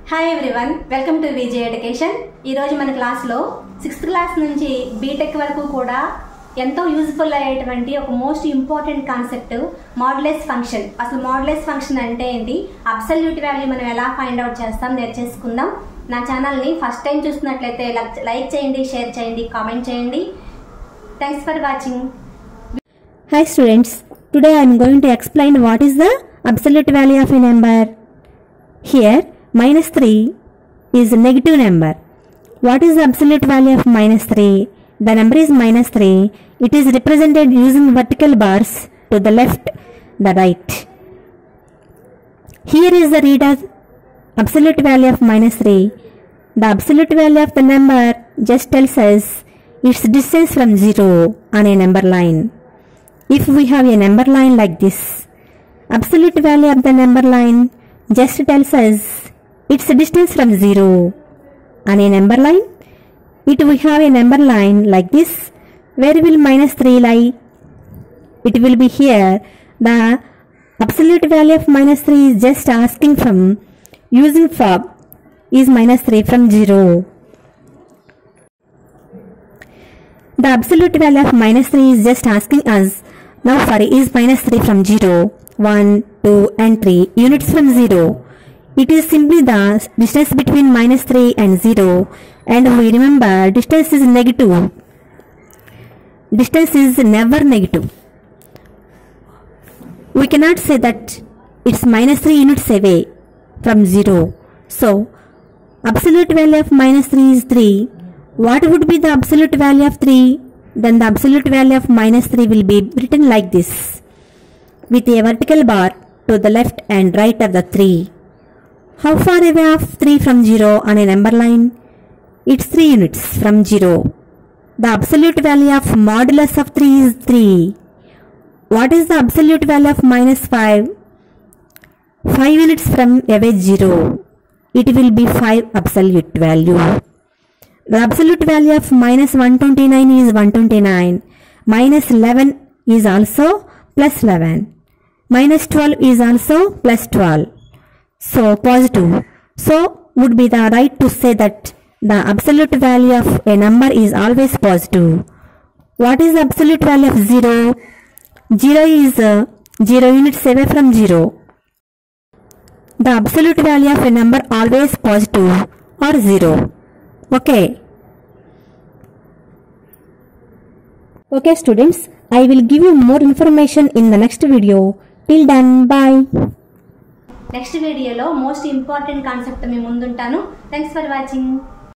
Hi everyone, welcome to Vijay education. ఈరోజు మన క్లాస్లో 6th క్లాస్ నుంచి బీటెక్ వరకు కూడా ఎంతో యూజ్ఫుల్ అయ్యేటువంటి ఒక most important concept modulus function. అసలు మాడ్యులస్ ఫంక్షన్ అంటే ఏంటి, అబ్సల్యూట్ వాల్యూ మనం ఎలా ఫైండ్ అవుట్ చేస్తాం నేర్చేసుకుందాం. నా ఛానల్ని ఫస్ట్ టైం చూస్తున్నట్లయితే లైక్ చేయండి, షేర్ చేయండి, కామెంట్ చేయండి. Thanks for watching. Hi students, today I am going to explain what is the absolute value of a number. Here minus 3 is a negative number. What is the absolute value of minus 3? The number is minus 3. It is represented using vertical bars to the left, the right. Here is the reader absolute value of minus 3. The absolute value of the number just tells us its distance from 0 on a number line. If we have a number line like this, absolute value of the number line just tells us its distance from 0 on a number line. If we have a number line like this, where will minus 3 lie? It will be here. The absolute value of minus 3 is just asking from using for is minus 3 from 0. The absolute value of minus 3 is just asking us now for is minus 3 from 0, 1, 2 and 3 units from 0. It is simply the distance between minus 3 and 0, and we remember distance is negative. Distance is never negative. We cannot say that it's minus 3 units away from 0. So, absolute value of minus 3 is 3. What would be the absolute value of 3? Then the absolute value of minus 3 will be written like this, with a vertical bar to the left and right of the 3. How far away of 3 from 0 on a number line? It's 3 units from 0. The absolute value of modulus of 3 is 3. What is the absolute value of minus 5? 5 units from away 0. It will be 5 absolute value. The absolute value of minus 129 is 129. Minus 11 is also plus 11. Minus 12 is also plus 12. So positive. So would be the right to say that the absolute value of a number is always positive. What is the absolute value of 0? 0 is 0 units away from 0. The absolute value of a number always positive or 0. Okay students, I will give you more information in the next video. Till then, bye. Next వీడియోలో most important concept మీ ముందుంటాను. Thanks for watching.